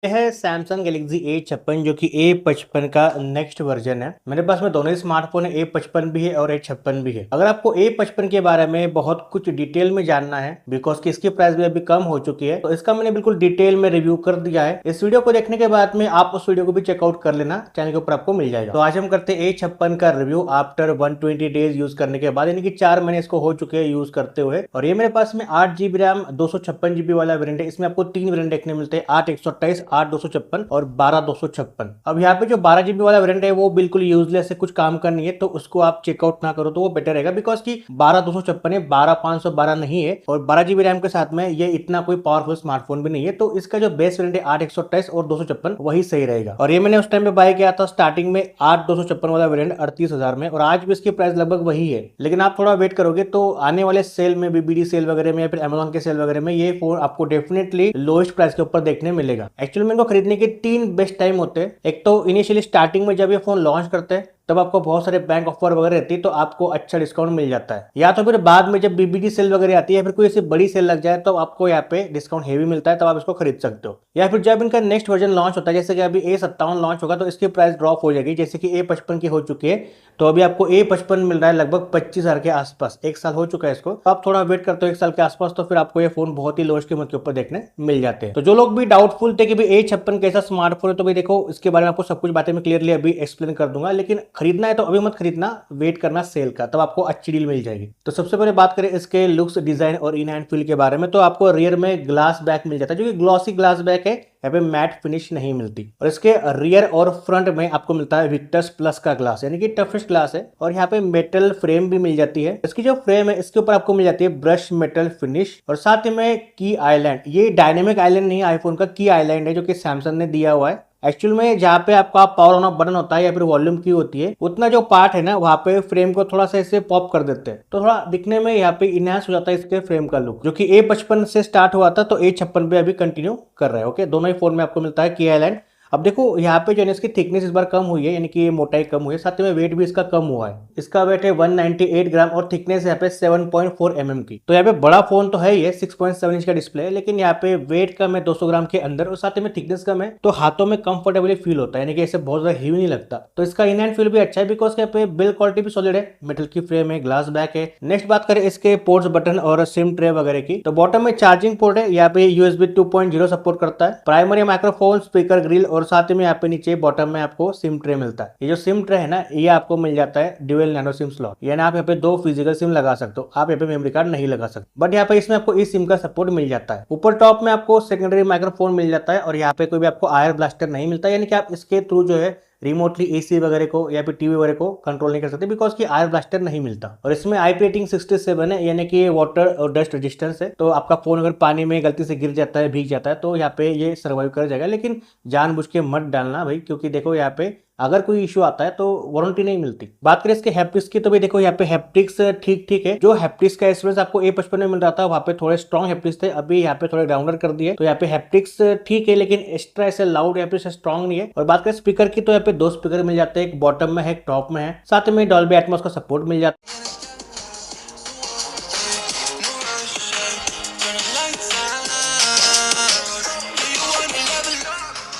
ये है Samsung Galaxy A56 जो कि A55 का नेक्स्ट वर्जन है। मेरे पास में दोनों ही स्मार्टफोन है, A55 भी है और A56 भी है। अगर आपको A55 के बारे में बहुत कुछ डिटेल में जानना है बिकॉज कि इसकी प्राइस भी अभी कम हो चुकी है, तो इसका मैंने बिल्कुल डिटेल में रिव्यू कर दिया है। इस वीडियो को देखने के बाद में आप उस वीडियो को भी चेकआउट कर लेना, चैनल के ऊपर आपको मिल जाएगा। तो आज हम करते हैं A56 का रिव्यू आफ्टर 120 डेज यूज करने के बाद, यानी कि 4 महीने इसको हो चुके हैं यूज करते हुए। और ये मेरे पास में 8 GB रैम 256 GB वाला वेरिएंट है। इसमें आपको 3 वेरिएंट देखने मिलते हैं, 8/128, 8/256 और 12/256। अब यहाँ पे जो 12 GB वाला वेरिएंट है वो बिल्कुल यूजलेस है, कुछ काम का नहीं है, तो उसको आप चेकआउट ना करो तो वो बेटर रहेगा बिकॉज की 12/256 है, 12/512 नहीं है। और 12 GB रैम के साथ में ये इतना कोई पावरफुल स्मार्टफोन भी नहीं है, तो इसका जो बेस वेरिएंट है 8/128 और 256 वही सही रहेगा। और ये मैंने उस टाइम पे बाय किया था स्टार्टिंग में 8/256 वाला वेरिएंट 38,000 में, और आज भी इसकी प्राइस लगभग वही है। लेकिन आप थोड़ा वेट करोगे तो आने वाले सेल में, बीबीडी सेल वगैरह में या फिर अमेजोन के सेल वगैरह में, ये फोन आपको डेफिनेटली लोएस्ट प्राइस के ऊपर देखने मिलेगा। एक्चुअली में इनको खरीदने के 3 बेस्ट टाइम होते हैं। एक तो इनिशियली स्टार्टिंग में जब ये फोन लॉन्च करते हैं तब आपको बहुत सारे बैंक ऑफर वगैरह रहती है तो आपको अच्छा डिस्काउंट मिल जाता है, या तो फिर बाद में जब बीबीडी सेल वगैरह आती है फिर कोई ऐसी बड़ी सेल लग जाए तो आपको यहाँ पे डिस्काउंट हेवी मिलता है, तब आप इसको खरीद सकते हो। या फिर जब इनका नेक्स्ट वर्जन लॉन्च होता है, जैसे कि अभी A57 लॉन्च होगा तो इसकी प्राइस ड्रॉप हो जाएगी, जैसे कि A55 की हो चुकी है। तो अभी आपको A55 मिल रहा है लगभग 25,000 के आसपास। 1 साल हो चुका है इसको, तो आप थोड़ा वेट करते हो 1 साल के आसपास, तो फिर आपको ये फोन बहुत ही लोएस्ट कीमत के ऊपर देखने मिल जाते हैं। तो जो लोग भी डाउटफुल थे कि भाई A56 कैसा स्मार्टफोन है, तो भाई देखो इसके बारे में आपको सब कुछ बातें मैं क्लियरली अभी एक्सप्लेन कर दूंगा। लेकिन खरीदना है तो अभी मत खरीदना, वेट करना सेल का, तब आपको अच्छी डील मिल जाएगी। तो सबसे पहले बात करें इसके लुक्स, डिजाइन और इन हैंड फील के बारे में, तो आपको रियर में ग्लास बैक मिल जाता है, जो कि ग्लॉसी ग्लास बैक है, यहाँ पे मैट फिनिश नहीं मिलती। और इसके रियर और फ्रंट में आपको मिलता है विक्टर्स प्लस का ग्लास, यानी कि टफेस्ट ग्लास है। और यहाँ पे मेटल फ्रेम भी मिल जाती है। इसकी जो फ्रेम है इसके ऊपर आपको मिल जाती है ब्रश मेटल फिनिश, और साथ ही में की आइलैंड। ये डायनेमिक आइलैंड नहीं है आईफोन का, की आइलैंड है जो कि सैमसंग ने दिया हुआ है। एक्चुअल में जहाँ पे आपका पावर ऑन ऑफ बटन होता है या फिर वॉल्यूम की होती है, उतना जो पार्ट है ना वहाँ पे फ्रेम को थोड़ा सा ऐसे पॉप कर देते हैं, तो थोड़ा दिखने में यहाँ पे इनहांस हो जाता है इसके फ्रेम का लुक, जो कि A55 से स्टार्ट हुआ था तो A56 पे अभी कंटिन्यू कर रहा है। ओके, दोनों ही फोन में आपको मिलता है की आइलैंड। अब देखो यहाँ पे जो है इसकी थिकनेस इस बार कम हुई है, यानी कि मोटाई कम हुई है, साथ में वेट भी इसका कम हुआ है। इसका वेट है 198 ग्राम और थिकनेस यहाँ पे 7.4 mm की। तो यहाँ पे बड़ा फोन तो है ही है, 6.7 इंच का डिस्प्ले है, लेकिन यहाँ पे वेट कम है 200 ग्राम के अंदर, और साथ में थिकनेस कम है, तो हाथों में कंफर्टेबली फील होता है, यानी कि ऐसे बहुत ज्यादा हेवी नहीं लगता। तो इसका इन हैंड फील भी अच्छा है बिकॉज यहाँ पे बिल्ड क्वालिटी भी सॉलिड है, मेटल की फ्रेम है, ग्लास बैक है। नेक्स्ट बात करें इसके पोर्ट्स, बटन और सिम ट्रे वगैरह की, तो बॉटम में चार्जिंग पोर्ट है, यहाँ पे USB 2.0 सपोर्ट करता है, प्राइमरी माइक्रोफोन, स्पीकर ग्रिल, और साथ में यहाँ पे नीचे बॉटम में आपको सिम ट्रे मिलता है। ये जो सिम ट्रे है ना, ये आपको मिल जाता है ड्यूअल नैनो सिम स्लॉट, यानी आप यहाँ पे 2 फिजिकल सिम लगा सकते हो, आप यहाँ पे मेमोरी कार्ड नहीं लगा सकते, बट यहाँ पे इसमें आपको इस सिम का सपोर्ट मिल जाता है। ऊपर टॉप में आपको सेकेंडरी माइक्रोफोन मिल जाता है, और यहाँ पे कोई भी आपको आयर ब्लास्टर नहीं मिलता, यानी कि आप इसके थ्रू जो है रिमोटली AC वगैरह को या फिर टीवी वगैरह को कंट्रोल नहीं कर सकते बिकॉज की आयर ब्लास्टर नहीं मिलता। और इसमें IP रेटिंग 67 है, यानी कि वाटर और डस्ट रेजिस्टेंस है, तो आपका फोन अगर पानी में गलती से गिर जाता है, भीग जाता है, तो यहाँ पे ये सर्वाइव कर जाएगा। लेकिन जानबूझ के मत डालना भाई, क्योंकि देखो यहाँ पे अगर कोई इशू आता है तो वारंटी नहीं मिलती। बात करें इसके हैप्टिक्स की, तो भी देखो यहाँ पे हैप्टिक्स ठीक ठीक है। जो हैप्टिक्स का एक्सपीरियंस आपको A55 में मिल रहा था वहाँ पे थोड़े स्ट्रॉन्ग हैप्टिक्स थे, अभी यहाँ पे थोड़े ग्राउंडर कर दिए, तो यहाँ पे हैप्टिक्स ठीक है, लेकिन एक्स्ट्रा ऐसे लाउड या फिर स्ट्रॉन्ग नहीं है। और बात करें स्पीकर की, तो यहाँ पे 2 स्पीकर मिल जाते हैं, एक बॉटम में है, एक टॉप में है, साथ में डॉल्बी एटमॉस का सपोर्ट मिल जाता है।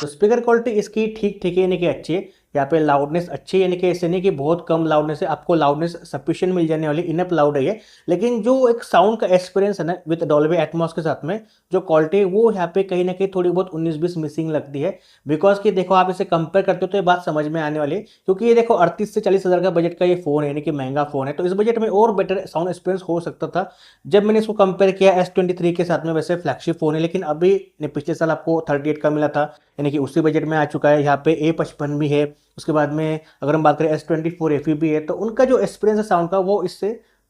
तो स्पीकर क्वालिटी इसकी ठीक ठीक है, यानी कि अच्छी है। यहाँ पे लाउडनेस अच्छी है, यानी कि ऐसे नहीं कि बहुत कम लाउडनेस है, आपको लाउडनेस सफिशिएंट मिल जाने वाली, इनफ लाउड है ये। लेकिन जो एक साउंड का एक्सपीरियंस है ना विद डॉल्बी एटमॉस के साथ में, जो क्वालिटी है वो यहाँ पे कहीं ना कहीं थोड़ी बहुत 19-20 मिसिंग लगती है। बिकॉज कि देखो आप इसे कंपेयर करते हो तो ये बात समझ में आने वाली है, क्योंकि ये देखो 38 से 40 हज़ार का बजट का ये फोन है, यानी कि महंगा फोन है, तो इस बजट में और बेटर साउंड एक्सपीरियंस हो सकता था जब मैंने इसको कंपेयर किया S23 के साथ में। वैसे फ्लैगशिप फोन है, लेकिन अभी पिछले साल आपको 38 का मिला था, यानी कि उसी बजट में आ चुका है। यहाँ पे A55 भी है, उसके बाद में अगर हम बात करें S24 FE भी है, तो उनका जो एक्सपीरियंस है साउंड का वो इससे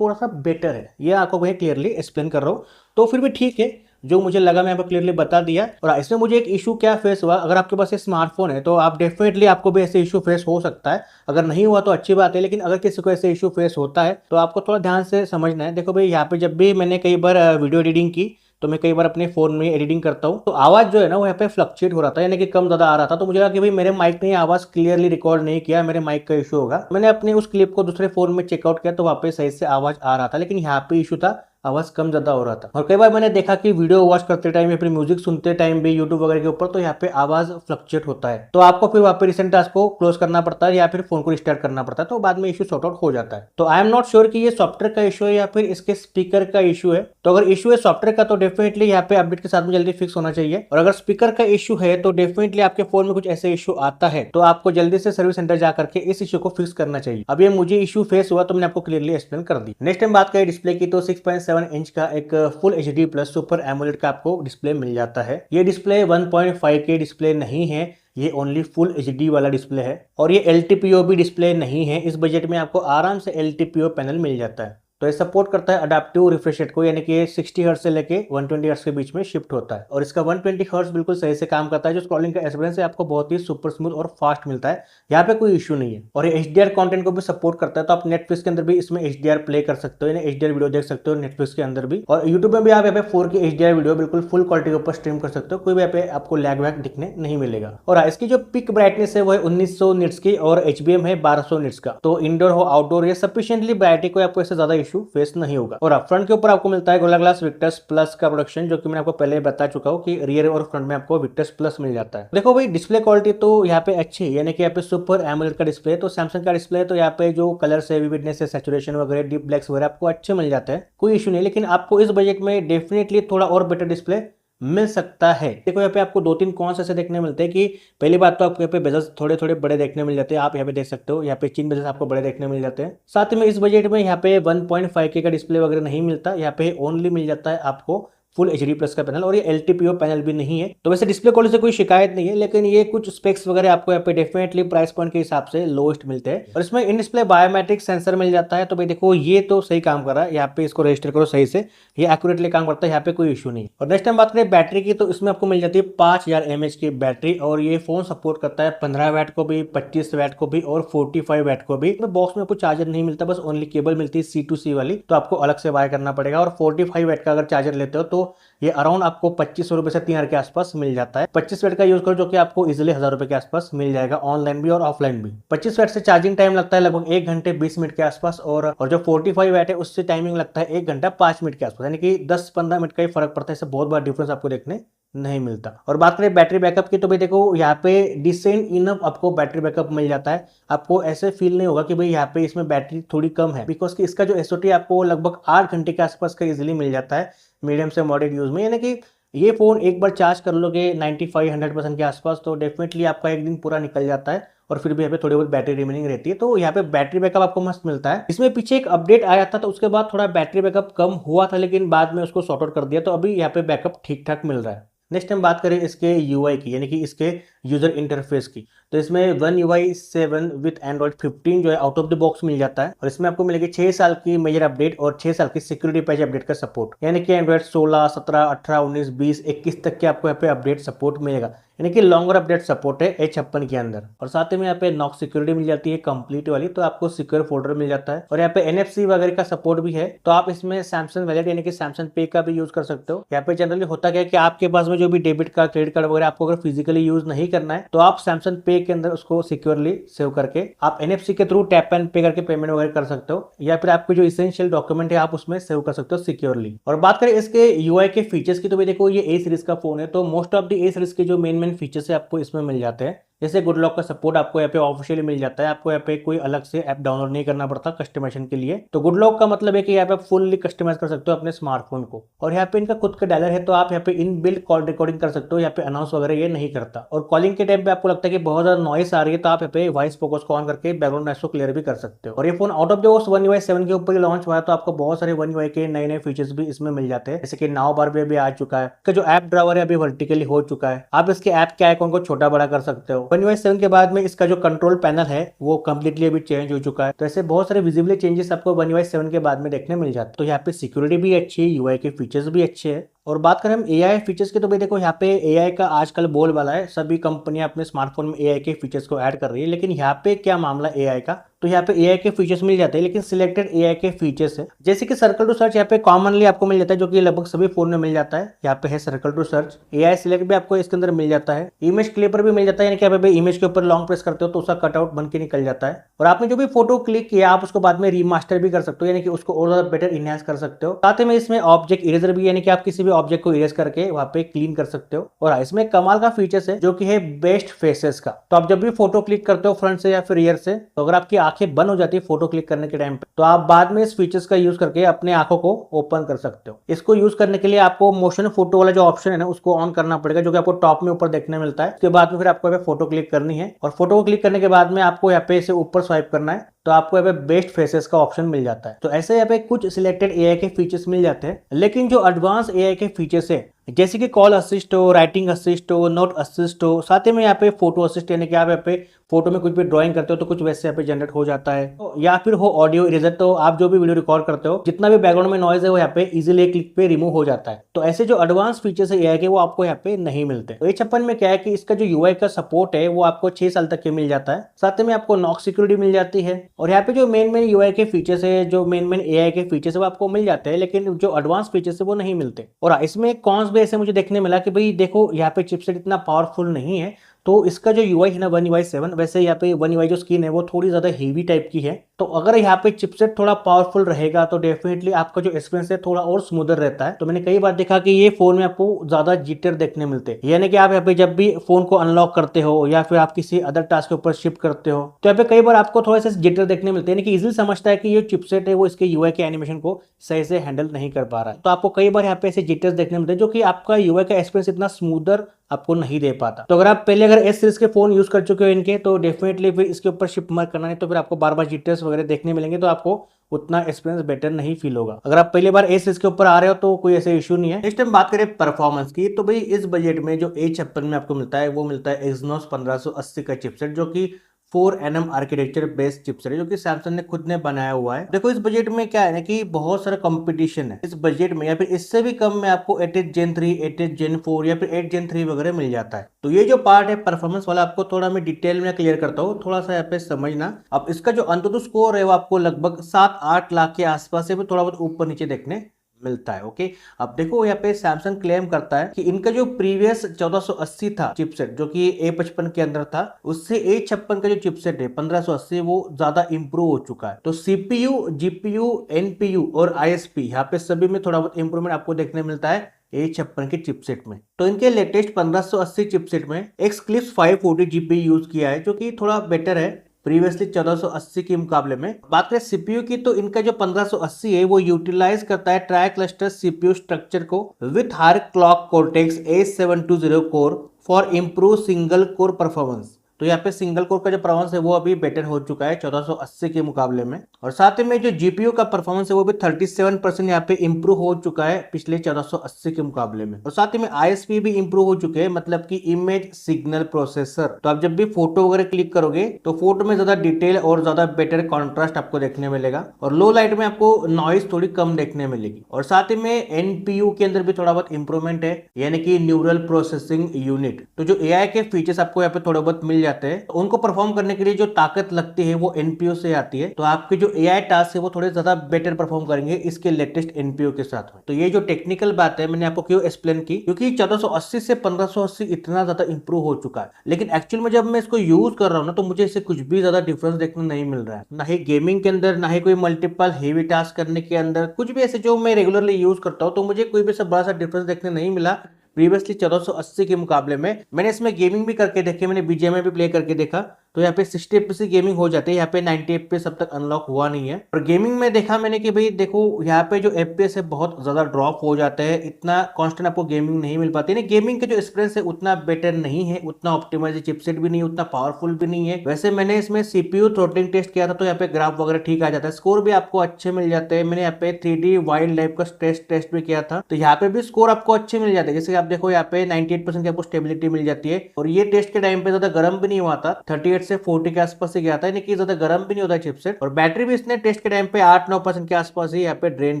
थोड़ा सा बेटर है, ये आपको मैं क्लियरली एक्सप्लेन कर रहा हूँ। तो फिर भी ठीक है, जो मुझे लगा मैं आपको क्लियरली बता दिया। और इसमें मुझे एक इशू क्या फेस हुआ, अगर आपके पास ये स्मार्टफोन है तो आप डेफिनेटली आपको भी ऐसे इशू फेस हो सकता है, अगर नहीं हुआ तो अच्छी बात है, लेकिन अगर किसी को ऐसे इशू फेस होता है तो आपको थोड़ा ध्यान से समझना है। देखो भाई, यहाँ पे जब भी मैंने कई बार वीडियो एडिटिंग की, तो मैं कई बार अपने फोन में एडिटिंग करता हूँ, तो आवाज जो है ना वो यहाँ पे फ्लक्चुएट हो रहा था, यानी कि कम ज्यादा आ रहा था, तो मुझे लगा कि भाई मेरे माइक ने आवाज क्लियरली रिकॉर्ड नहीं किया, मेरे माइक का इशू होगा। मैंने अपने उस क्लिप को दूसरे फोन में चेकआउट किया तो वहाँ पे सही से आवाज आ रहा था, लेकिन यहाँ पे इशू था आवाज कम ज्यादा हो रहा था। और कई बार मैंने देखा कि वीडियो वॉच करते टाइम या फिर म्यूजिक सुनते टाइम भी यूट्यूब वगैरह के ऊपर तो यहाँ पे आवाज फ्लक्चुएट होता है, तो आपको फिर वहाँ पे रिसेंट टास्क को क्लोज करना पड़ता है या फिर फोन को रिस्टार्ट करना पड़ता है, तो बाद में इशू सॉर्ट आउट हो जाता है। तो आई एम नॉट श्योर कि ये सॉफ्टवेयर का इशू है या फिर इसके स्पीकर का इशू है। तो अगर इशू है सॉफ्टवेयर का तो डेफिनेटली यहाँ पे अपडेट के साथ में जल्दी फिक्स होना चाहिए, और अगर स्पीकर का इशू है तो डेफिनेटली आपके फोन में कुछ ऐसे इशू आता है तो आपको जल्दी से सर्विस सेंटर जाकर के इस इशू को फिक्स करना चाहिए। अब ये मुझे इशू फेस हुआ तो मैंने आपको क्लियरली एक्सप्लेन कर दी। नेक्स्ट टाइम बात करें डिस्प्ले की, तो 6.7 इंच का एक full HD plus super AMOLED का आपको डिस्प्ले मिल जाता है। ये डिस्प्ले 1.5K डिस्प्ले नहीं है, ये ओनली फुल HD वाला डिस्प्ले है, और ये LTPO भी डिस्प्ले नहीं है। इस बजट में आपको आराम से LTPO पैनल मिल जाता है। तो ये सपोर्ट करता है अडेप्टिव रिफ्रेश रेट को, यानी कि ये 60 हर्ट्ज से लेके 120 हर्ट्ज के बीच में शिफ्ट होता है, और इसका 120 हर्ट्ज बिल्कुल सही से काम करता है, जो स्क्रॉलिंग का एक्सपीरियंस है आपको बहुत ही सुपर स्मूथ और फास्ट मिलता है। यहाँ पे कोई इशू नहीं है। और ये HDR कंटेंट को भी सपोर्ट करता है, तो आप नेटफ्लिक्स के अंदर भी इसमें HDR प्ले कर सकते हो, यानी HDR वीडियो देख सकते हो नेटफ्लिक्स के अंदर भी, और यूट्यूब में भी आप यहाँ पे 4K HDR वीडियो बिल्कुल फुल क्वालिटी के ऊपर स्ट्रीम कर सकते हो। कोई भी यहाँ पे आपको लैग वैग दिखने नहीं मिलेगा। और इसकी जो पिक ब्राइटनेस है वो है 1900 निट्स की, और HBM है 1200 निट्स का। तो इंडोर हो आउटडोर ये सफिशिएंटली ब्राइट है, कोई आपको इससे ज्यादा इशू फेस नहीं होगा। और फ्रंट के ऊपर आपको मिलता है गोरिल्ला ग्लास विक्टर्स प्लस का प्रोडक्शन, जो कि मैंने आपको पहले बता चुका हूँ कि रियर और फ्रंट में आपको विक्टर्स प्लस मिल जाता है। देखो भाई डिस्प्ले क्वालिटी तो यहाँ पे अच्छी है, यानी कि यहाँ पे सुपर एमोलेड का डिस्प्ले है। तो सैमसंग का डिस्प्ले है, तो यहाँ पे जो कलर्स है, विविडनेस है, सैचुरेशन वगैरह, डीप ब्लैक्स वगैरह आपको अच्छे मिल जाते हैं, कोई इशू नहीं। लेकिन आपको इस बजट में डेफिनेटली थोड़ा और बेटर डिस्प्ले मिल सकता है। देखो यहाँ पे आपको 2-3 कॉन्स ऐसे देखने मिलते हैं कि पहली बात तो आपको यहाँ पे बेजल्स थोड़े थोड़े बड़े देखने मिल जाते हैं, आप यहाँ पे देख सकते हो, यहाँ पे 3 बेजल्स आपको बड़े देखने मिल जाते हैं। साथ ही में इस बजट में यहाँ पे 1.5K का डिस्प्ले वगैरह नहीं मिलता, यहाँ पे ओनली मिल जाता है आपको फुल HD प्लस का पैनल, और ये LTPO पैनल भी नहीं है। तो वैसे डिस्प्ले क्वालिटी से कोई शिकायत नहीं है, लेकिन ये कुछ स्पेक्स वगैरह आपको यहाँ पे डेफिनेटली प्राइस पॉइंट के हिसाब से लोएस्ट मिलते हैं। और इसमें इन डिस्प्ले बायोमेट्रिक सेंसर मिल जाता है। तो भाई देखो ये तो सही काम कर रहा है, यहाँ पे इसको रजिस्टर करो सही से, ये एक्यूरेटली काम करता है, यहाँ पे कोई इशू नहीं। और नेक्स्ट टाइम बात करें बैटरी की, तो इसमें आपको मिल जाती है 5000 mAh की बैटरी, और ये फोन सपोर्ट करता है 15 वैट को भी, 25 वैट को भी, और 45 वैट को भी। बॉक्स में आपको चार्जर नहीं मिलता, बस ओनली केबल मिलती है C2C वाली, तो आपको अलग से बाय करना पड़ेगा। और 45 वैट का अगर चार्जर लेते हो तो ये अराउंड आपको 2500 रुपए से 3000 के आसपास मिल जाता है। 25 वैट का यूज करो जो कि आपको इजिली 1000 रुपए के आसपास मिल जाएगा, ऑनलाइन भी और ऑफलाइन भी। 25 वैट से चार्जिंग टाइम लगता है लगभग 1 घंटे 20 मिनट के आसपास, और जो 45 वैट है उससे टाइमिंग लगता है 1 घंटा 5 मिनट के आसपास, यानी कि 10-15 मिनट का ही फर्क पड़ता है। इससे बहुत बड़ा डिफरेंस आपको देखने नहीं मिलता। और बात करें बैटरी बैकअप की, तो भाई देखो यहाँ पे डिसेंट इनफ आपको बैटरी बैकअप मिल जाता है। आपको ऐसे फील नहीं होगा कि भाई यहाँ पे इसमें बैटरी थोड़ी कम है, बिकॉज कि इसका जो SOT आपको लगभग 8 घंटे के आसपास का इजिली मिल जाता है मीडियम से मॉडरेट यूज में। यानी कि ये फोन एक बार चार्ज कर लोगे 95-100% के आसपास तो डेफिनेटली आपका एक दिन पूरा निकल जाता है, और फिर भी यहाँ पे थोड़ी बहुत बैटरी रिमेनिंग रहती है। तो यहाँ पे बैटरी बैकअप आपको मस्त मिलता है। इसमें पीछे एक अपडेट आया था, तो उसके बाद थोड़ा बैटरी बैकअप कम हुआ था, लेकिन बाद में उसको सॉर्ट आउट कर दिया, तो अभी यहाँ पे बैकअप ठीक ठाक मिल रहा है। नेक्स्ट हम बात करें इसके UI की, यानी कि इसके यूजर इंटरफेस की, तो इसमें One UI 7 विद Android 15 जो है आउट ऑफ द बॉक्स मिल जाता है। और इसमें आपको मिलेगी 6 साल की मेजर अपडेट और 6 साल की सिक्योरिटी पैच अपडेट का सपोर्ट, यानी कि Android 16, 17, 18, 19, 20, 21 तक के आपको यहाँ पे अपडेट सपोर्ट मिलेगा, यानी कि लॉन्गर अपडेट सपोर्ट है A56 के अंदर। और साथ ही में यहाँ पे नॉक सिक्योरिटी मिल जाती है कंप्लीट वाली, तो आपको सिक्योर फोल्डर मिल जाता है। और यहाँ पे NFC वगैरह का सपोर्ट भी है, तो आप इसमें सैमसंग वैलेट यानी कि सैमसंग पे का भी यूज कर सकते हो। यहाँ पे जनरली होता क्या है कि आपके पास में जो भी डेबिट कार्ड, क्रेडिट कार्ड वगैरह आपको अगर फिजिकली यूज नहीं करना है, तो आप सैमसंग पे के अंदर उसको सिक्योरली सेव करके आप NFC के थ्रू टैप एंड पे करके पेमेंट वगैरह कर सकते हो, या फिर आपके जो इसेंशियल डॉक्यूमेंट है आप उसमें सेव कर सकते हो सिक्योरली। और बात करें इसके UI के फीचर्स की, तो भाई देखो ये A सीरीज का फोन है, तो most of the A series के जो मेन फीचर्स है आपको इसमें मिल जाते हैं। जैसे गुड लॉक का सपोर्ट आपको यहाँ पे ऑफिशियली मिल जाता है, आपको यहाँ पे कोई अलग से ऐप डाउनलोड नहीं करना पड़ता कस्टमाइजेशन के लिए। तो गुड लॉक का मतलब है कि यहाँ पे फुल्ली कस्टमाइज कर सकते हो अपने स्मार्टफोन को। और यहाँ पे इनका खुद का डायलर है, तो आप यहाँ पे इन बिल्ड कॉल रिकॉर्डिंग कर सकते हो, यहाँ पे अनाउंस वगैरह ये नहीं करता। और कॉलिंग के टाइम पे आपको लगता है कि बहुत ज्यादा नॉइस आ रही है, तो आप यहाँ पे वॉइस फोकस को ऑन करके बैकग्राउंड नॉइस को क्लियर भी कर सकते हो। और ये phone out of the box One UI 7 के ऊपर लॉन्च हुआ है, तो आपको बहुत सारे One UI के नए नए फीचर्स भी इसमें मिल जाते हैं, जैसे कि नाउ बार भी अभी आ चुका है, इसका जो ऐप ड्रावर है अभी वर्टिकली हो चुका है, आप इसके ऐप के आइकॉन को छोटा बड़ा कर सकते हो। One UI 7 के बाद में इसका जो कंट्रोल पैनल है वो कंप्लीटली अभी चेंज हो चुका है, तो ऐसे बहुत सारे विजिबली चेंजेस आपको One UI 7 के बाद में देखने मिल जाते हैं। तो यहाँ पे सिक्योरिटी भी अच्छी है, UI के फीचर्स भी अच्छे हैं, और बात करें हम एआई फीचर्स की, तो भाई देखो यहाँ पे एआई का आजकल बोलबाला है, सभी कंपनियां अपने स्मार्टफोन में एआई के फीचर्स को ऐड कर रही है। लेकिन यहाँ पे क्या मामला एआई का, तो यहाँ पे एआई के फीचर्स मिल जाते हैं, लेकिन सिलेक्टेड एआई के फीचर्स है, जैसे कि सर्कल टू सर्च यहाँ पे कॉमनली आपको मिल जाता है, जो कि लगभग सभी फोन में मिल जाता है। यहाँ पे है circle to search, AI select भी आपको इसके अंदर मिल जाता है, इमेज क्लिपर भी मिल जाता है, यानी कि आप इमेज के ऊपर लॉन्ग प्रेस करते हो तो उसका कटआउट बन के निकल जाता है। और आपने जो भी फोटो क्लिक किया आप उसको बाद में रीमास्टर भी कर सकते हो, यानी कि उसको और ज्यादा बेटर इनहेंस कर सकते हो। साथ में इसमें ऑब्जेक्ट इरेजर भी, यानी कि आप किसी भी ऑब्जेक्ट को इरेज करके वहां पे क्लीन कर सकते हो। और इसमें कमाल का फीचर्स है जो कि है बेस्ट फेसेस का। तो आप जब भी फोटो क्लिक करते हो फ्रंट से या फिर रियर से, तो अगर आपकी आंखें बंद हो जाती है फोटो क्लिक करने के टाइम पे, तो आप बाद में इस फीचर्स का यूज करके अपने आंखों को ओपन कर सकते हो। इसको यूज करने के लिए आपको मोशन फोटो वाला जो ऑप्शन है ना उसको ऑन करना पड़ेगा, जो कि आपको टॉप में ऊपर देखने मिलता है। उसके बाद में फिर आपको फोटो क्लिक करनी है, और फोटो को क्लिक करने के बाद में आपको यहाँ पे से ऊपर स्वाइप करना है, तो आपको यहाँ पे बेस्ट फेसेस का ऑप्शन मिल जाता है। तो ऐसे यहाँ पे कुछ सिलेक्टेड एआई के फीचर्स मिल जाते हैं। लेकिन जो एडवांस एआई के फीचर्स है, जैसे कि कॉल असिस्ट हो, राइटिंग असिस्ट हो, नोट असिस्ट हो, साथ ही में यहाँ पे फोटो असिस्ट, यानी कि आप यहाँ पे फोटो में कुछ भी ड्राइंग करते हो तो कुछ वैसे यहाँ पे जनरेट हो जाता है, या फिर हो ऑडियो इरेजर, तो आप जो भी वीडियो रिकॉर्ड करते हो जितना भी बैकग्राउंड में नॉइज है वो यहाँ पे इजीली क्लिक पे रिमूव हो जाता है। तो ऐसे जो एडवांस फीचर्स है एआई के वो आपको यहाँ पे नहीं मिलते। तो A56 में क्या है कि इसका जो यूआई का सपोर्ट है वो आपको 6 साल तक के मिल जाता है, साथ में आपको नॉक सिक्योरिटी मिल जाती है। और यहाँ पे जो मेन यूआई के फीचर्स है, जो मेन एआई के फीचर्स है वो आपको मिल जाते हैं, लेकिन जो एडवांस फीचर्स है वो नहीं मिलते। और इसमें कॉन्स भी ऐसे मुझे देखने मिला कि भाई देखो यहाँ पे चिपसेट इतना पावरफुल नहीं है, तो इसका जो यूआई है ना One UI 7, वैसे यहाँ पे One UI जो स्क्रीन है वो थोड़ी ज्यादा हेवी टाइप की है। तो अगर यहाँ पे चिपसेट थोड़ा पावरफुल रहेगा तो डेफिनेटली आपका जो एक्सपीरियंस है थोड़ा और स्मूदर रहता है। तो मैंने कई बार देखा कि ये फोन में आपको ज्यादा जिटर देखने मिलते हैं, यानी कि आप यहाँ पे जब भी फोन को अनलॉक करते हो या फिर आप किसी अदर टास्क के ऊपर शिफ्ट करते हो तो यहाँ पे कई बार आपको थोड़े से जिटर देखने मिलते हैं, यानी कि इजिली समझता है कि ये चिपसेट है वो इसके यूआई के एनिमेशन को सही से हैंडल नहीं कर पा रहा है। तो आपको कई बार यहाँ पे ऐसे जिटर्स देखने मिलते हैं जो कि आपका यूआई का एक्सपीरियंस इतना स्मूदर आपको नहीं दे पाता। तो अगर आप पहले अगर एस सीरीज के फोन यूज कर चुके हो इनके, तो डेफिनेटली फिर इसके ऊपर शिफ्ट मत करना, नहीं तो फिर आपको बार बार जिटर्स वगैरह देखने मिलेंगे, तो आपको उतना एक्सपीरियंस बेटर नहीं फील होगा। अगर आप पहली बार एस सीरीज के ऊपर आ रहे हो तो कोई ऐसे इशू नहीं है। नेक्स्ट टाइम बात करें परफॉर्मेंस की, तो भाई इस बजट में जो A56 में आपको मिलता है वो मिलता है Exynos 1580 का चिपसेट, जो कि 4nm आर्किटेक्चर बेस्ड चिपसेट है, जो कि सैमसंग ने खुद ने बनाया हुआ है। देखो इस बजट में क्या है ना कि बहुत सारा कंपटीशन है इस बजट में, या फिर इससे भी कम में आपको 8 Gen 3, 8 Gen 4 या फिर 8 Gen 3 वगैरह मिल जाता है। तो ये जो पार्ट है परफॉर्मेंस वाला आपको थोड़ा मैं डिटेल में क्लियर करता हूँ, थोड़ा सा यहाँ पे समझना। अब इसका जो अंततः स्कोर है वो आपको लगभग 7-8 लाख के आसपास से भी थोड़ा बहुत ऊपर नीचे देखने मिलता है। ओके, अब देखो यहाँ पे सैमसंग क्लेम करता है कि इनका जो प्रीवियस 1480 था चिपसेट, जो कि A55 के अंदर था, उससे A56 का जो चिपसेट है 1580 वो ज्यादा इंप्रूव हो चुका है। तो सीपीयू, जीपीयू, एनपीयू और आईएसपी यहाँ पे सभी में थोड़ा बहुत इंप्रूवमेंट आपको देखने मिलता है A56 के चिपसेट में। तो इनके लेटेस्ट 1580 चिपसेट में Xclipse 540 GPU यूज किया है, जो कि थोड़ा बेटर है प्रीवियसली 1480 के मुकाबले में। बात करें सीपीयू की, तो इनका जो 1580 है वो यूटिलाइज करता है ट्राई क्लस्टर सीपीयू स्ट्रक्चर को with higher clock Cortex A720 core for improve single core performance. तो यहाँ पे सिंगल कोर का जो परफॉर्मेंस है वो अभी बेटर हो चुका है 1480 के मुकाबले में। और साथ में जो जीपीयू का परफॉर्मेंस है वो भी 37% यहाँ पे इंप्रूव हो चुका है पिछले 1480 के मुकाबले में। और साथ में आईएसपी भी इंप्रूव हो चुके हैं, मतलब कि इमेज सिग्नल प्रोसेसर। तो आप जब भी फोटो वगैरह क्लिक करोगे तो फोटो में ज्यादा डिटेल और ज्यादा बेटर कॉन्ट्रास्ट आपको देखने मिलेगा, और लो लाइट में आपको नॉइज थोड़ी कम देखने मिलेगी। और साथ ही में एनपीयू के अंदर भी थोड़ा बहुत इंप्रूवमेंट है, यानी कि न्यूरल प्रोसेसिंग यूनिट। तो जो एआई के फीचर्स आपको यहाँ पे थोड़े बहुत मिल जाते हैं, तो उनको परफॉर्म करने के लिए जो ताकत लगती है वो एनपीयू से आती है। तो आपके जो एआई टास्क है वो थोड़े ज्यादा बेटर परफॉर्म करेंगे इसके लेटेस्ट एनपीयू के साथ में। तो ये जो टेक्निकल बात है मैंने आपको क्यों एक्सप्लेन की, क्योंकि 1480 से 1580 इतना ज्यादा इंप्रूव हो चुका है, लेकिन एक्चुअल में जब मैं इसको यूज कर रहा हूँ ना तो मुझे इससे कुछ भी ज्यादा डिफरेंस देखने नहीं मिल रहा है, ना ही गेमिंग के अंदर, ना ही कोई मल्टीपल हेवी टास्क करने के अंदर, कुछ भी ऐसे जो मैं रेगुलरली यूज करता हूँ तो मुझे कोई भी बड़ा सा डिफरेंस देखने नहीं मिला प्रीवियसली 1480 के मुकाबले में। मैंने इसमें गेमिंग भी करके देखे, मैंने बीजीएमआई भी प्ले करके देखा, तो यहाँ पे 60 FPS गेमिंग हो जाती है, यहाँ पे 90 FPS अब तक अनलॉक हुआ नहीं है। और गेमिंग में देखा मैंने कि भाई देखो यहाँ पे जो FPS है बहुत ज्यादा ड्रॉप हो जाता है, इतना कांस्टेंट आपको गेमिंग नहीं मिल पाती है। गेमिंग का जो एक्सपीरियंस है उतना बेटर नहीं है, उतना ऑप्टिमाइज चिपसेट भी नहीं, उतना पावरफुल भी नहीं है। वैसे मैंने इसमें सीपीयू थ्रोटलिंग टेस्ट किया था तो यहाँ पे ग्राफ वगैरह ठीक आ जाता है, स्कोर भी आपको अच्छे मिल जाते हैं। मैंने यहाँ पे 3D वाइल्ड लाइफ का स्ट्रेस टेस्ट भी किया था, तो यहाँ पे भी स्कोर आपको अच्छे मिल जाते हैं। जैसे आप देखो यहाँ पे 98% की आपको स्टेबिलिटी मिल जाती है, और ये टेस्ट के टाइम पे ज्यादा गर्म भी नहीं हुआ था, 38 38 से 40 के आसपास ही गया था, यानी कि ज्यादा गर्म भी नहीं होता चिपसेट। और बैटरी भी इसने टेस्ट के टाइम पे 8-9% के आसपास ही यहाँ पे ड्रेन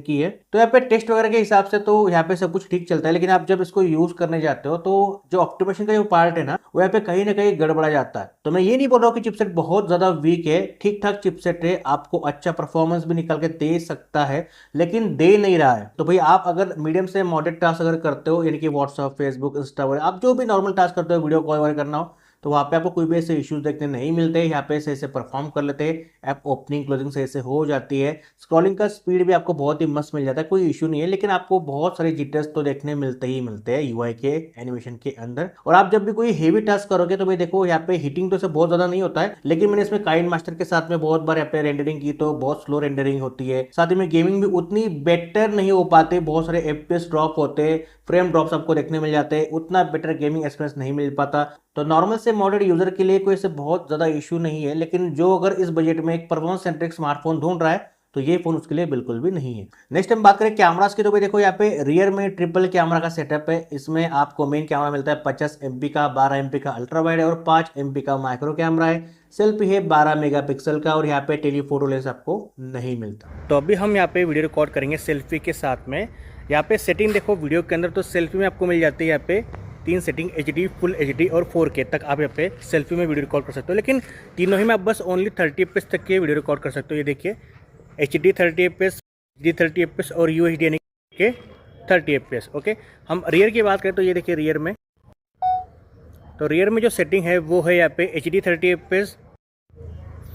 की है। तो यहाँ पे टेस्ट वगैरह के हिसाब से तो यहाँ पे सब कुछ ठीक चलता है, लेकिन आप जब इसको यूज करने जाते हो तो जो ऑप्टिमाइजेशन का जो पार्ट है ना, वो यहाँ पे कहीं ना कहीं गड़बड़ा जाता है। तो मैं ये नहीं बोल रहा हूँ कि चिपसेट बहुत ज्यादा वीक है, ठीक ठाक चिपसेट है, आपको अच्छा परफॉर्मेंस भी निकाल के दे सकता है, लेकिन दे नहीं रहा है। तो भाई आप अगर मीडियम से मॉडरेट टास्क अगर करते हो, यानी कि व्हाट्सअप, फेसबुक, इंस्टा वगैरह, आप जो भी नॉर्मल टास्क करते हो, वीडियो कॉल वगैरह करना हो, तो वहाँ पे आपको कोई भी ऐसे इश्यूज देखने नहीं मिलते। यहाँ पे सही से परफॉर्म कर लेते हैं, ऐप ओपनिंग क्लोजिंग सही से हो जाती है, स्क्रॉलिंग का स्पीड भी आपको बहुत ही मस्त मिल जाता है, कोई इशू नहीं है। लेकिन आपको बहुत सारे जिटर्स तो देखने मिलते ही मिलते हैं यूआई के एनिमेशन के अंदर। और आप जब भी कोई हेवी टास्क करोगे तो भाई देखो यहाँ पे हीटिंग तो से बहुत ज्यादा नहीं होता है, लेकिन मैंने इसमें काइन मास्टर के साथ में बहुत बार यहाँ पे रेंडरिंग की तो बहुत स्लो रेंडरिंग होती है। साथ ही में गेमिंग भी उतनी बेटर नहीं हो पाती, बहुत सारे एफपीएस ड्रॉप होते हैं, फ्रेम ड्रॉप्स आपको देखने मिल जाते हैं, उतना बेटर गेमिंग एक्सपीरियंस नहीं मिल पाता। तो नॉर्मल से मॉडरेट यूजर के लिए कोई ऐसे बहुत ज्यादा इशू नहीं है, लेकिन जो अगर इस बजट में एक परफॉर्मेंस सेंट्रिक स्मार्टफोन ढूंढ रहा है तो ये फोन उसके लिए बिल्कुल भी नहीं है। नेक्स्ट हम बात करें कैमरास की, तो भाई देखो यहाँ पे रियर में ट्रिपल कैमरा का सेटअप है। इसमें आपको मेन कैमरा मिलता है 50 MP का, 12 MP का अल्ट्रा वाइड है और 5 MP का माइक्रो कैमरा है। सेल्फी है 12 मेगापिक्सल का और यहाँ पे टेलीफोटो लेंस आपको नहीं मिलता। तो अभी हम यहाँ पे वीडियो रिकॉर्ड करेंगे सेल्फी के साथ में। यहाँ पे सेटिंग देखो वीडियो के अंदर, तो सेल्फी में आपको मिल जाती है यहाँ पे 3 सेटिंग, HD, फुल HD और 4K तक आप यहाँ पे सेल्फी में वीडियो रिकॉर्ड कर सकते हो। लेकिन तीनों ही में आप बस ओनली 30 FPS तक के वीडियो रिकॉर्ड कर सकते हो। ये देखिए HD 30 FPS, HD 30 FPS और UHD यानी के 30 FPS। ओके, हम रियर की बात करें तो ये देखिए रियर में, तो रियर में जो सेटिंग है वो है यहाँ पे HD 30 FPS,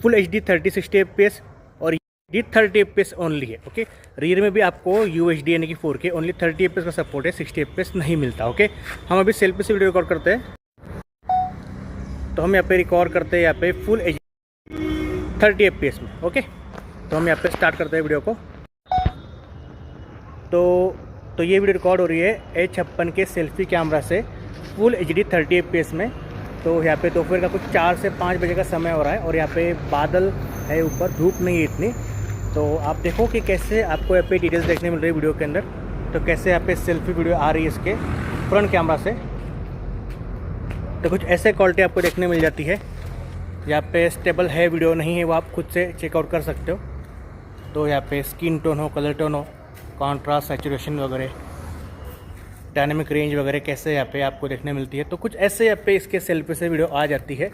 full HD 30-60 FPS और ये 30 FPS ओनली है। ओके, रियर में भी आपको UHD यानी कि 4K ओनली 30 FPS का सपोर्ट है, 60 FPS नहीं मिलता। ओके, हम अभी सेल्फी से वीडियो रिकॉर्ड करते हैं, तो हम यहाँ पे रिकॉर्ड करते हैं यहाँ पे फुल HD 30 FPS में। ओके, तो हम यहाँ पे स्टार्ट करते हैं वीडियो को। तो ये वीडियो रिकॉर्ड हो रही है A56 के सेल्फी कैमरा से फुल HD 30 FPS में। तो यहाँ पे दोपहर का कुछ 4 से 5 बजे का समय हो रहा है और यहाँ पे बादल है ऊपर, धूप नहीं है इतनी। तो आप देखो कि कैसे आपको यहाँ पे डिटेल्स देखने मिल रही है वीडियो के अंदर, तो कैसे यहाँ पे सेल्फी वीडियो आ रही है इसके फ्रंट कैमरा से। तो कुछ ऐसे क्वालिटी आपको देखने मिल जाती है। यहाँ पे स्टेबल है वीडियो नहीं है वो आप खुद से चेकआउट कर सकते हो। तो यहाँ पे स्किन टोन हो, कलर टोन हो, कॉन्ट्रास्ट, सैचुरेशन वगैरह, डायनेमिक रेंज वगैरह कैसे यहाँ पे आपको देखने मिलती है। तो कुछ ऐसे यहाँ पे इसके सेल्फी से वीडियो आ जाती है।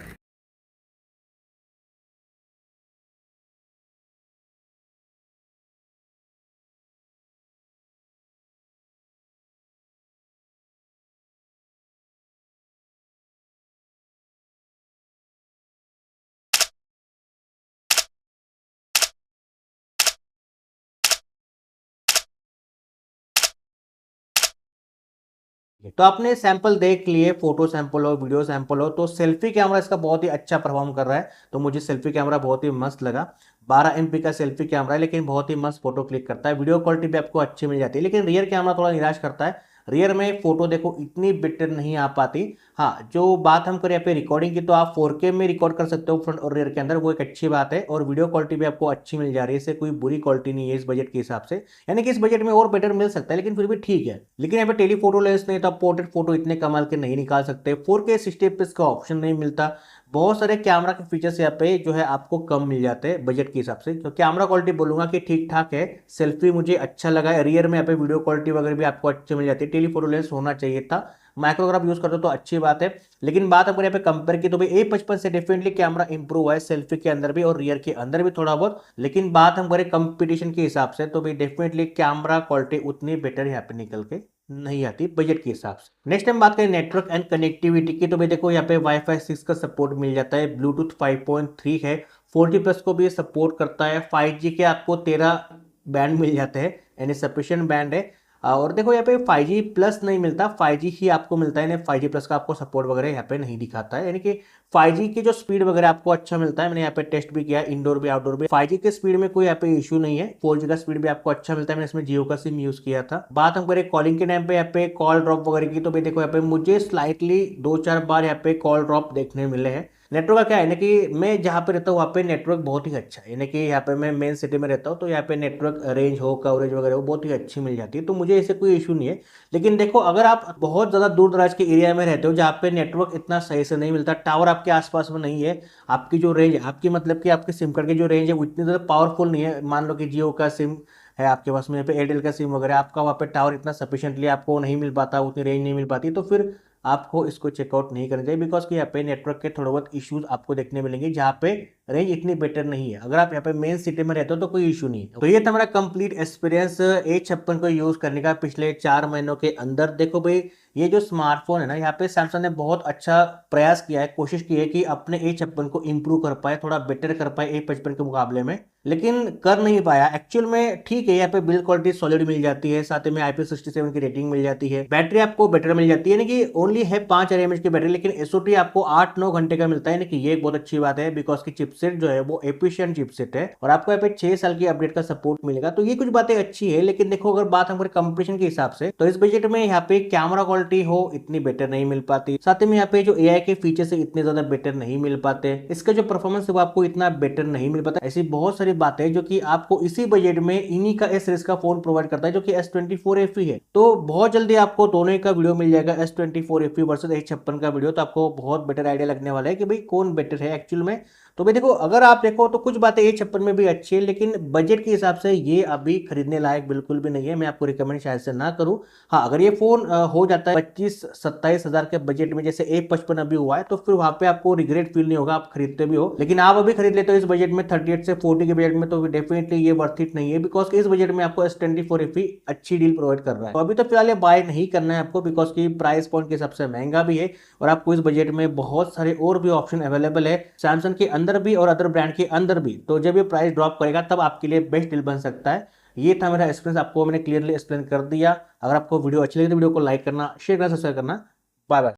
तो आपने सैंपल देख लिए, फोटो सैंपल हो, वीडियो सैंपल हो, तो सेल्फी कैमरा इसका बहुत ही अच्छा परफॉर्म कर रहा है। तो मुझे सेल्फी कैमरा बहुत ही मस्त लगा। 12 MP का सेल्फी कैमरा है, लेकिन बहुत ही मस्त फोटो क्लिक करता है, वीडियो क्वालिटी भी आपको अच्छी मिल जाती है। लेकिन रियर कैमरा थोड़ा निराश करता है, रियर में फोटो देखो इतनी बेटर नहीं आ पाती। हाँ, जो बात हम करें यहाँ पे रिकॉर्डिंग की, तो आप 4K में रिकॉर्ड कर सकते हो फ्रंट और रियर के अंदर, वो एक अच्छी बात है। और वीडियो क्वालिटी भी आपको अच्छी मिल जा रही है, इससे कोई बुरी क्वालिटी नहीं है इस बजट के हिसाब से। यानी कि इस बजट में और बेटर मिल सकता है, लेकिन फिर भी ठीक है। लेकिन यहाँ पे टेलीफोटो लेंस नहीं, तो आप पोर्ट्रेट फोटो इतने कमाल के नहीं निकाल सकते। 4K 60 FPS का ऑप्शन नहीं मिलता। बहुत सारे कैमरा के फीचर्स यहाँ पे जो है आपको कम मिल जाते हैं बजट के हिसाब से। तो कैमरा क्वालिटी बोलूंगा कि ठीक ठाक है। सेल्फी मुझे अच्छा लगा है, रियर में यहाँ पे वीडियो क्वालिटी वगैरह भी आपको अच्छी मिल जाती है। टेलीफोटो लेंस होना चाहिए था, माइक्रो अगर आप यूज करते हो तो अच्छी बात है। लेकिन बात अगर यहाँ पे कंपेयर की, तो भाई A55 से डेफिनेटली कैमरा इंप्रूव है, सेल्फी के अंदर भी और रियर के अंदर भी थोड़ा बहुत। लेकिन बात हम करें कंपटीशन के हिसाब से, तो भाई डेफिनेटली कैमरा क्वालिटी उतनी बेटर यहाँ पे निकल के नहीं आती बजट के हिसाब से। नेक्स्ट टाइम बात करें नेटवर्क एंड कनेक्टिविटी की, तो भाई देखो यहाँ पे Wi-Fi 6 का सपोर्ट मिल जाता है, ब्लूटूथ 5.3 है, 4G प्लस को भी सपोर्ट करता है, 5G के आपको 13 बैंड मिल जाते हैं, यानी सफिशिएंट बैंड है। और देखो यहाँ पे 5G प्लस नहीं मिलता, 5G ही आपको मिलता है, यानी 5G प्लस का आपको सपोर्ट वगैरह यहाँ पे नहीं दिखाता है। यानी कि 5G की जो स्पीड वगैरह आपको अच्छा मिलता है, मैंने यहाँ पे टेस्ट भी किया, इंडोर भी आउटडोर भी। 5G के स्पीड में कोई यहाँ पे इशू नहीं है, 4G का स्पीड भी आपको अच्छा मिलता है। मैंने इसमें जियो का सिम यूज किया था। बात हम करें कॉलिंग के टाइम पे यहाँ पे कॉल ड्रॉप वगैरह की, तो भाई देखो यहाँ पे मुझे स्लाइटली 2-4 बार यहाँ पे कॉल ड्रॉप देखने मिले हैं। नेटवर्क का क्या है ना कि मैं जहाँ पे रहता हूँ वहाँ पे नेटवर्क बहुत ही अच्छा है, यानी कि यहाँ पे मैं मेन सिटी में रहता हूँ तो यहाँ पे नेटवर्क रेंज हो, कवरेज वगैरह हो, बहुत ही अच्छी मिल जाती है, तो मुझे ऐसे कोई इशू नहीं है। लेकिन देखो, अगर आप बहुत ज़्यादा दूर दराज के एरिया में रहते हो जहाँ पे नेटवर्क इतना सही से नहीं मिलता, टावर आपके आसपास में नहीं है, आपकी जो रेंज है, आपकी मतलब कि आपके सिम कार्ड की जो रेंज है वो इतनी ज़्यादा पावरफुल नहीं है, मान लो कि जियो का सिम है आपके पास में, यहाँ पे एयरटेल का सिम वगैरह, आपका वहाँ पे टावर इतना सफिशिएंटली आपको नहीं मिल पाता, उतनी रेंज नहीं मिल पाती, तो फिर आपको इसको चेकआउट नहीं करना चाहिए, बिकॉज कि यहाँ पे नेटवर्क के थोड़े बहुत इश्यूज आपको देखने मिलेंगे जहाँ पे रेंज इतनी बेटर नहीं है। अगर आप यहाँ पे मेन सिटी में रहते हो तो कोई इशू नहीं है। तो ये था मेरा कंप्लीट एक्सपीरियंस A56 को यूज करने का पिछले 4 महीनों के अंदर। देखो भाई, ये जो स्मार्टफोन है ना, यहाँ पे सैमसंग ने बहुत अच्छा प्रयास किया है, कोशिश की है कि अपने A56 को इंप्रूव कर पाए, थोड़ा बेटर कर पाए A55 के मुकाबले में, लेकिन कर नहीं पाया एक्चुअल में। ठीक है, यहाँ पे बिल्ड क्वालिटी सॉलिड मिल जाती है, साथ में IP67 की रेटिंग मिल जाती है, बैटरी आपको बेटर मिल जाती है, यानी कि ओनली है 5000 mAh की बैटरी, लेकिन SOT आपको 8-9 घंटे का मिलता है, यानी कि ये एक बहुत अच्छी बात है, बिकॉज की चिपसेट जो है वो एफिशिएंट चिपसेट है और आपको यहाँ पे 6 साल की अपडेट का सपोर्ट मिलेगा, तो ये कुछ बातें अच्छी है। लेकिन देखो, अगर बात हमारे कंपटीशन के हिसाब से, तो इस बजट में यहाँ पे कैमरा क्वालिटी हो इतनी बेटर नहीं मिल पाती, साथ में यहाँ पे जो AI के फीचर्स है इतने ज्यादा बेटर नहीं मिल पाते, इसका जो परफॉर्मेंस है वो आपको इतना बेटर नहीं मिल पाता। ऐसी बहुत सारी बातें जो कि आपको इसी बजट में इन्हीं का S सीरीज का फोन प्रोवाइड करता है, जो कि S24 FE है। तो बहुत जल्दी आपको दोनों का वीडियो मिल जाएगा, S24 FE वर्सेस A56 का वीडियो, तो आपको बहुत बेटर आइडिया लगने वाला है कि भाई कौन बेटर है एक्चुअल में। तो भाई देखो, अगर आप देखो तो कुछ बातें A56 में भी अच्छी है, लेकिन बजट के हिसाब से ये अभी खरीदने लायक बिल्कुल भी नहीं है, मैं आपको रिकमेंड शायद से ना करूं। हाँ, अगर ये फोन हो जाता है 25-27 हजार के बजट में, जैसे A55 अभी हुआ है, तो फिर वहां पे आपको रिग्रेट फील नहीं होगा, आप खरीदते भी हो। लेकिन आप अभी खरीद लेते हो इस बजट में 38 से 40 के बजट में, तो डेफिनेटली ये वर्थ इट नहीं है, बिकॉज इस बजट में आपको S24 FE अच्छी डील प्रोवाइड कर रहा है। तो अभी तो फिलहाल बाय नहीं करना है आपको, बिकॉज की प्राइस पॉइंट के हिसाब से महंगा भी है और आपको इस बजट में बहुत सारे और भी ऑप्शन अवेलेबल है सैमसंग के अंदर भी और अदर ब्रांड के अंदर भी। तो जब ये प्राइस ड्रॉप करेगा तब आपके लिए बेस्ट डील बन सकता है। ये था मेरा एक्सपीरियंस, आपको मैंने क्लियरली एक्सप्लेन कर दिया। अगर आपको वीडियो अच्छी लगी तो वीडियो को लाइक करना, शेयर करना, सब्सक्राइब करना। Bye bye.